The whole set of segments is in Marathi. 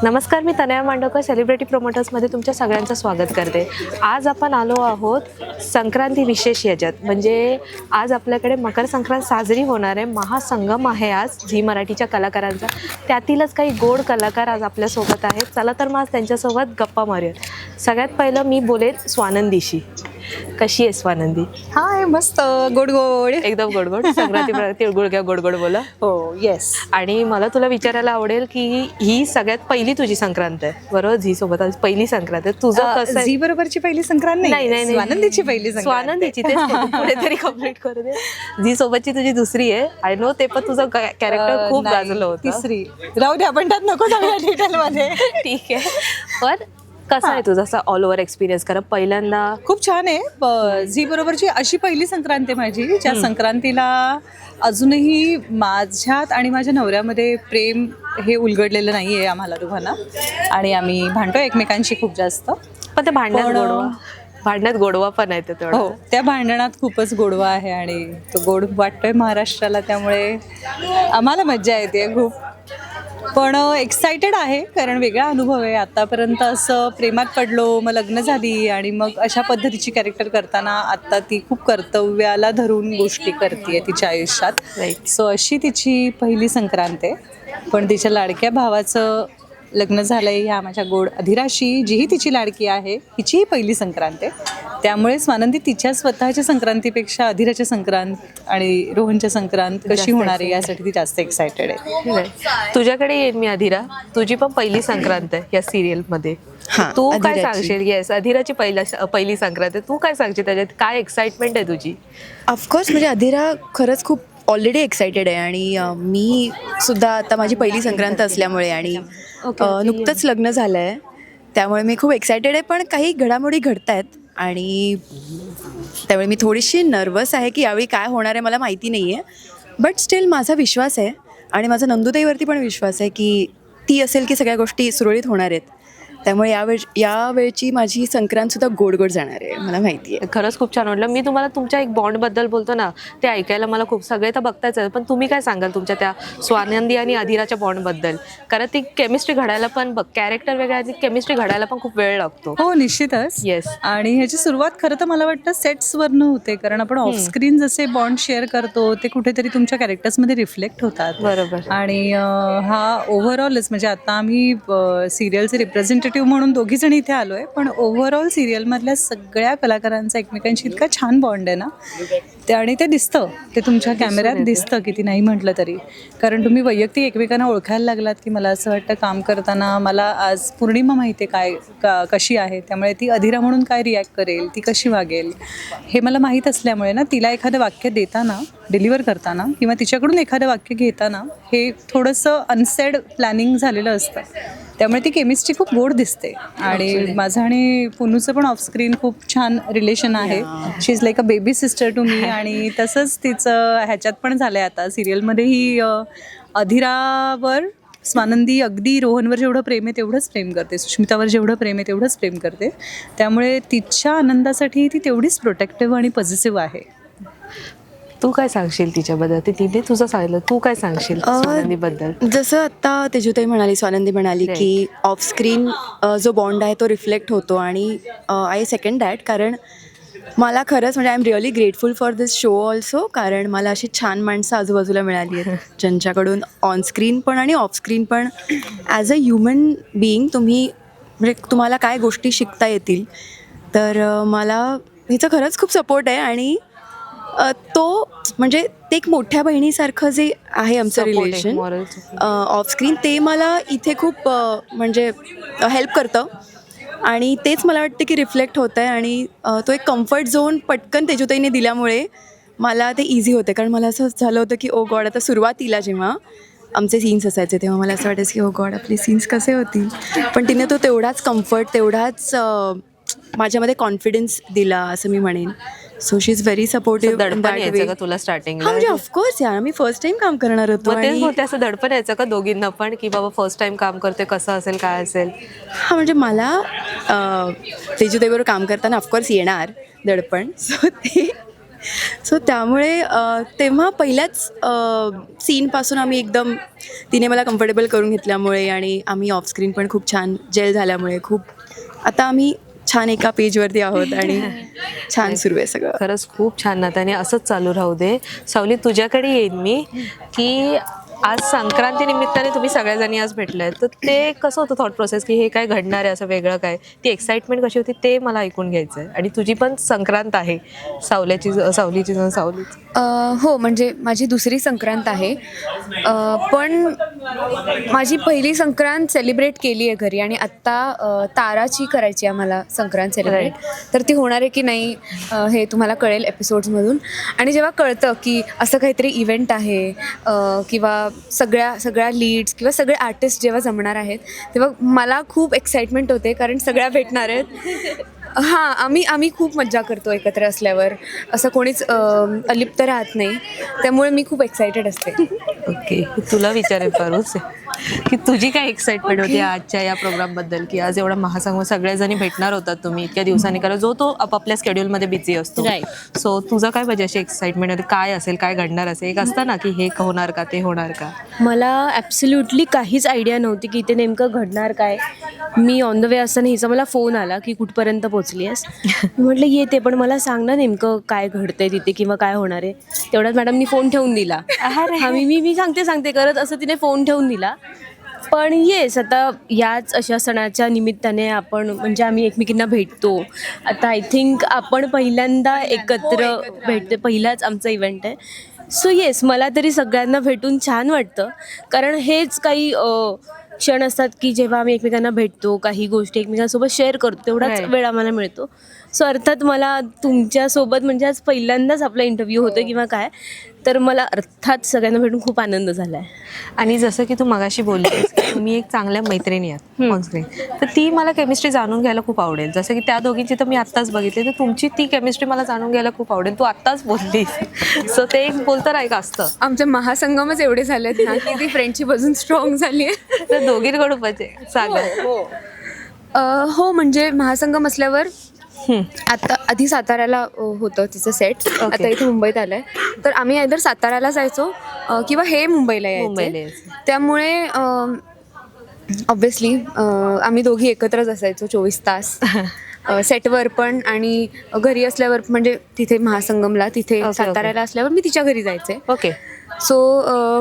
नमस्कार, मी तनया मांडवकर सेलिब्रिटी प्रोमोटर्समध्ये तुमच्या सगळ्यांचं स्वागत करते. आज आपण आलो आहोत संक्रांती विशेष याच्यात. म्हणजे आज आपल्याकडे मकर संक्रांत साजरी होणार आहे. महासंगम आहे आज झी मराठीच्या कलाकारांचा. त्यातीलच काही गोड कलाकार आज आपल्यासोबत आहेत. चला तर मग आज त्यांच्यासोबत गप्पा मारूयात. सगळ्यात पहिलं मी बोलेन स्वानंदीशी. कशी आहे स्वानंदी? हाय, मस्त गोड गोड, एकदम गोडगोड. संक्रांती तिळगुळ घ्या, गोड गोड बोला. हो येस. आणि मला तुला विचारायला आवडेल की ही सगळ्यात पहिली तुझी संक्रांत आहे बरोबर? झी सोबत आज पहिली संक्रांत आहे. तुझं कसं? झी बरोबरची पहिली संक्रांत नाही, स्वानंदीची पहिली संक्रांत. स्वानंदीची तेच पुढे तरी कंप्लीट करू दे. झी सोबतची तुझी दुसरी आहे. आय नो ते पण तुझं कॅरेक्टर खूप गाजलं होतं. तिसरी राहू दे, आपण त्यात नको जाऊया डिटेल मध्ये. ठीक आहे. पण कसा आहे तुझा असा ऑल ओव्हर एक्सपिरियन्स? कारण पहिल्यांदा खूप छान आहे. झी बरोबरची अशी पहिली संक्रांत आहे माझी, ज्या संक्रांतीला अजूनही माझ्यात आणि माझ्या नवऱ्यामध्ये प्रेम हे उलगडलेलं नाही आहे आम्हाला दोघांना. आणि आम्ही भांडतो एकमेकांशी खूप जास्त. पण ते भांडण्यात गोडवा पण आहे तेवढा. हो, त्या भांडणात खूपच गोडवा आहे आणि तो गोड वाटतोय महाराष्ट्राला. त्यामुळे आम्हाला मज्जा येते खूप. पण एक्सायटेड आहे, कारण वेगळा अनुभव आहे. आतापर्यंत असं प्रेमात पडलो, मग लग्न झाली आणि मग अशा पद्धतीची कॅरेक्टर करताना आता ती खूप कर्तव्याला धरून गोष्टी करते तिच्या आयुष्यात. सो अशी तिची पहिली संक्रांत आहे. पण तिच्या लाडक्या भावाचं लग्न झालंय ह्या माझ्या गोड अधिराशी, जीही तिची लाडकी आहे, हिचीही पहिली संक्रांत आहे. त्यामुळे स्वानंदी तिच्या स्वतःच्या संक्रांतीपेक्षा अधिराच्या संक्रांत आणि रोहनच्या संक्रांत कशी होणार आहे यासाठी ती जास्त एक्सायटेड आहे. तुझ्याकडे येईन मी अधिरा. तुझी पण पहिली संक्रांत आहे या सिरियल मध्ये. तू काय सांगशील? येस, अधिराची पहिली संक्रांत आहे. तू काय सांगशील त्याच्यात? काय एक्साइटमेंट आहे तुझी? ऑफकोर्स, म्हणजे अधिरा खरंच खूप ऑलरेडी एक्सायटेड आहे. आणि मी सुद्धा आता माझी पहिली संक्रांत असल्यामुळे आणि नुकतंच लग्न झालं आहे, त्यामुळे मी खूप एक्सायटेड आहे. पण काही घडामोडी घडत आहेत आणि त्यामुळे मी थोडीशी नर्वस आहे की यावेळी काय होणार आहे मला माहिती नाही आहे. बट स्टील माझा विश्वास आहे आणि माझा नंदुताईवरती पण विश्वास आहे की ती असेल की सगळ्या गोष्टी सुरळीत होणार आहेत. त्यामुळे यावेळची माझी संक्रांतसुद्धा गोड गोड जाणार आहे, मला माहिती आहे. खरंच खूप छान वाटलं. मी तुम्हाला तुमच्या एक बॉन्डबद्दल बोलतो ना, ते ऐकायला मला खूप, सगळे तर बघताच आहे, पण तुम्ही काय सांगाल तुमच्या त्या स्वानंदी आणि अधिराच्या बॉन्डबद्दल? कारण ती केमिस्ट्री घडायला पण कॅरेक्टर वेगळ्या, केमिस्ट्री घडायला पण खूप वेळ लागतो. हो, निश्चितच. येस. आणि ह्याची सुरुवात खरं तर मला वाटतं सेट्सवरनं होते, कारण आपण ऑफस्क्रीन जसे बॉन्ड शेअर करतो ते कुठेतरी तुमच्या कॅरेक्टर्समध्ये रिफ्लेक्ट होतात. बरोबर. आणि हा ओव्हरऑलच, म्हणजे आता आम्ही सिरियलचे रिप्रेझेंटेटिव्ह म्हणून दोघी जण इथे आलोय, पण ओव्हरऑल सिरियलमधल्या सगळ्या कलाकारांचा एकमेकांशी इतका छान बॉन्ड आहे ना. आणि ते दिसतं, ते तुमच्या कॅमेऱ्यात दिसतं किती नाही म्हटलं तरी. कारण तुम्ही वैयक्तिक एकमेकांना ओळखायला लागलात की मला असं वाटतं काम करताना मला आज पौर्णिमा माहिती आहे कशी आहे, त्यामुळे ती अधिरा म्हणून काय रिॲक्ट करेल, ती कशी वागेल हे मला माहीत असल्यामुळे ना, तिला एखादं वाक्य देताना, डिलिव्हर करताना किंवा तिच्याकडून एखादं वाक्य घेताना हे थोडंसं अनसेड प्लॅनिंग झालेलं असतं. त्यामुळे ती केमिस्ट्री खूप गोड दिसते. आणि माझं आणि पुनूचं पण ऑफस्क्रीन खूप छान रिलेशन आहे. She is like a baby sister to me. आणि तसंच तिचं ह्याच्यात पण झालं आहे. आता सिरियलमध्येही अधिरावर स्वानंदी अगदी रोहनवर जेवढं प्रेम आहे तेवढंच प्रेम करते, सुष्मितावर जेवढं प्रेम आहे तेवढंच प्रेम करते. त्यामुळे तिच्या आनंदासाठी ती तेवढीच प्रोटेक्टिव्ह आणि पॉझिटिव्ह आहे. तू काय सांगशील तिच्याबद्दल? तिने तुझं सांगितलं, तू काय सांगशील स्वानंदीबद्दल? जसं आत्ता तेजूताई म्हणाली, स्वानंदी म्हणाली की ऑफस्क्रीन जो बॉन्ड आहे तो रिफ्लेक्ट होतो. आणि आय सेकंड दॅट. कारण मला खरंच, म्हणजे I am really grateful for this show also. कारण मला अशी छान माणसं आजूबाजूला मिळाली आहेत ज्यांच्याकडून ऑनस्क्रीन पण आणि ऑफस्क्रीन पण ॲज अ ह्युमन बिईंग म्हणजे तुम्हाला काय गोष्टी शिकता येतील. तर मला हिचं खरंच खूप सपोर्ट आहे. आणि तो म्हणजे ते एक मोठ्या बहिणीसारखं जे आहे आमचं रिलेशन ऑफस्क्रीन, ते मला इथे खूप म्हणजे हेल्प करतं. आणि तेच मला वाटतं की रिफ्लेक्ट होतं आहे. आणि तो एक कम्फर्ट झोन पटकन तेजूताईने दिल्यामुळे मला ते इझी होते. कारण मला असं झालं होतं की ओ गॉड, आता सुरुवातीला जेव्हा आमचे सीन्स असायचे तेव्हा मला असं वाटायचं की ओ गॉड आपले सीन्स कसे होतील. पण तिने तो तेवढाच कम्फर्ट, तेवढाच माझ्यामध्ये कॉन्फिडन्स दिला असं मी म्हणेन. So she is very supportive. दडपण यायचं का तुला स्टार्टिंग? म्हणजे ऑफकोर्स यार, मी फर्स्ट टाइम काम करणार होतो. तेच होते, असं दडपण यायचं का दोघींना पण की बाबा फर्स्ट टाइम काम करते, कसं असेल काय असेल? हां, म्हणजे मला तेजूताईबरोबर काम करताना ऑफकोर्स येणार दडपण. सो ते सो त्यामुळे तेव्हा पहिल्याच सीनपासून आम्ही एकदम तिने मला कम्फर्टेबल करून घेतल्यामुळे आणि आम्ही ऑफस्क्रीन पण खूप छान जेल झाल्यामुळे खूप आता आम्ही छान एका पेजवरती आहोत आणि छान सुरू आहे सगळं. खरंच खूप छान नात्याने असंच चालू राहू दे. सावली, तुझ्याकडे येईन मी की आज संक्रांती निमित्ताने तुम्ही सगळ्याजणी आज भेटलाय, तर ते कसं होतं थॉट प्रोसेस की हे काय घडणार आहे असं वेगळं काय, ती एक्साइटमेंट कशी होती ते मला ऐकून घ्यायचं आहे. आणि तुझी पण संक्रांत आहे, सावलीची हो, म्हणजे माझी दुसरी संक्रांत आहे, पण माझी पहिली संक्रांत सेलिब्रेट केली आहे घरी आणि आत्ता ताराची करायची आहे मला संक्रांत सेलिब्रेट. तर ती होणार आहे की नाही हे तुम्हाला कळेल एपिसोड्समधून. आणि जेव्हा कळतं की असं काहीतरी इव्हेंट आहे किंवा सगळ्या लीड्स किंवा सगळे आर्टिस्ट जेव्हा जमणार आहेत तेव्हा मला खूप एक्साइटमेंट होते, कारण सगळ्या भेटणार आहेत. हां, आम्ही खूप मज्जा करतो एकत्र असल्यावर, असं कोणीच अलिप्त राहत नाही, त्यामुळे मी खूप एक्सायटेड असते. ओके, तुला विचारेल पारूस की तुझी काय एक्साइटमेंट होती आजच्या या प्रोग्रामबद्दल, की आज एवढा महासंगम सगळ्याजणी भेटणार होतात तुम्ही इतक्या दिवसांनी, कारण जो तो आपापल्या स्केड्यूलमध्ये बिझी असतो. सो तुझं काय म्हणजे अशी एक्साइटमेंट होती, काय असेल, काय घडणार असेल, एक असतं ना की हे होणार का ते होणार का? मला ॲब्सल्युटली काहीच आयडिया नव्हती की ते नेमकं घडणार काय. मी ऑन द वे असताना हिचा मला फोन आला की कुठपर्यंत पोचली आहेस. म्हटलं येते, पण मला सांग ना नेमकं काय घडतंय तिथे किंवा काय होणार आहे. तेवढ्यात मॅडमनी फोन ठेवून दिला. हा, मी सांगते करत असं तिने फोन ठेवून दिला. पण येस, आता याच अशा सणाच्या निमित्ताने आपण म्हणजे आम्ही एकमेकींना भेटतो. आता आय थिंक आपण पहिल्यांदा एकत्र भेटते, पहिलाच आमचा इव्हेंट आहे. सो येस, मला तरी सगळ्यांना भेटून छान वाटतं, कारण हेच काही क्षण असतात की जेव्हा आम्ही एकमेकांना भेटतो, काही गोष्टी एकमेकांसोबत शेअर करतो, तेवढाच वेळ आम्हाला मिळतो. सो अर्थात मला तुमच्यासोबत म्हणजे आज पहिल्यांदाच आपला इंटरव्ह्यू होतो किंवा काय, तर मला अर्थात सगळ्यांना भेटून खूप आनंद झाला आहे. आणि जसं की तू मगाशी बोललीस की तुम्ही एक चांगल्या मैत्रिणी आहात ऑनस्क्रीन, तर ती मला केमिस्ट्री जाणून घ्यायला खूप आवडेल. जसं की त्या दोघींची तर मी आत्ताच बघितली, तर तुमची ती केमिस्ट्री मला जाणून घ्यायला खूप आवडेल. तू आत्ताच बोललीस, सो ते एक बोलतं नाही का असतं. आमचे महासंगमच एवढे झालेत ना की ती फ्रेंडशिप अजून स्ट्रॉंग झाली आहे. तर दोघींकडून म्हणजे सांगा. हो, म्हणजे महासंगम असल्यावर आता आधी साताऱ्याला होतं तिचं सेट, आता इथे मुंबईत आलंय, तर आम्ही आयदर साताऱ्याला जायचो किंवा हे मुंबईला यायचे. त्यामुळे ऑब्व्हियसली आम्ही दोघी एकत्रच असायचो 24 तास सेटवर पण आणि घरी असल्यावर, म्हणजे तिथे महासंगमला, तिथे साताऱ्याला असल्यावर मी तिच्या घरी जायचे. ओके. सो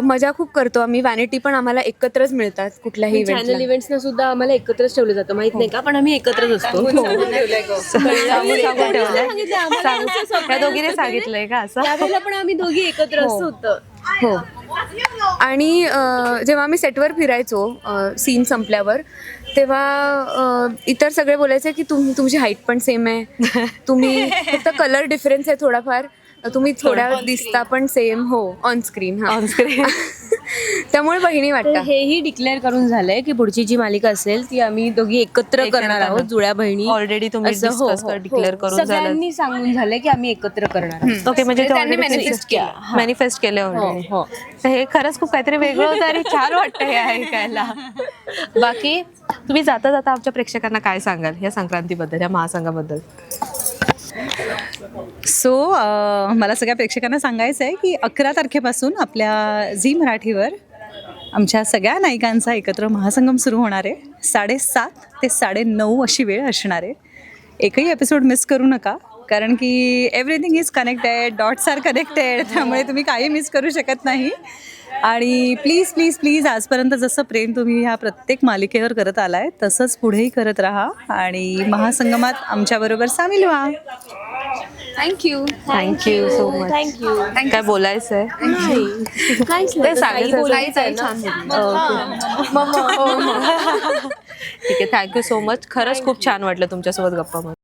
मजा खूप करतो आम्ही. व्हॅनिटी पण आम्हाला एकत्रच मिळतात कुठल्याही चॅनल इव्हेंट्सना सुद्धा आम्हाला एकत्रच ठेवलं जातं, माहित नाही का, पण आम्ही एकत्रच असतो. त्या दोघीने सांगितलंय का असं? त्यावेळेला पण आम्ही दोघी एकत्र असतो. हो. आणि जेव्हा आम्ही सेटवर फिरायचो सीन संपल्यावर, तेव्हा इतर सगळे बोलायचे की तुमची हाईट पण सेम आहे, तुम्ही फक्त कलर डिफरन्स आहे थोडाफार, तुम्ही थोड्या दिसता पण सेम. हो, ऑनस्क्रीन. ऑनस्क्रीन. त्यामुळे बहिणी वाटतं. हेही डिक्लेअर करून झालंय की पुढची जी मालिका असेल ती आम्ही दोघी एकत्र करणार आहोत, जुळ्या बहिणी. ऑलरेडी तुम्ही डिक्लेअर करून सगळ्यांनी सांगून झालंय की आम्ही एकत्र करणार आहोत. ओके, म्हणजे त्यांनी मॅनिफेस्ट केलं ऑलरेडी. हे खरंच खूप काहीतरी वेगळं होतं आणि छान वाटतं हे ऐकायला. बाकी तुम्ही जाता जाता आमच्या प्रेक्षकांना काय सांगाल या संक्रांतीबद्दल, या महासंघाबद्दल? सो मला सगळ्या प्रेक्षकांना सांगायचं आहे की 11 तारखेपासून आपल्या झी मराठीवर आमच्या सगळ्या नायिकांचा एकत्र महासंगम सुरू होणार आहे. 7:30 ते 9:30 अशी वेळ असणार आहे. एकही एपिसोड मिस करू नका, कारण की everything is connected, dots are connected, त्यामुळे तुम्ही काही मिस करू शकत नाही. आणि प्लीज प्लीज प्लीज आजपर्यंत जसं प्रेम तुम्ही ह्या प्रत्येक मालिकेवर करत आलाय तसंच पुढेही करत राहा आणि महासंगमात आमच्याबरोबर सामील व्हा. Thank you so much. थँक्यू. काय बोलायचं आहे? ते सांगायचं ठीक आहे. Thank you so much. खरंच खूप छान वाटलं तुमच्यासोबत गप्पा मारून.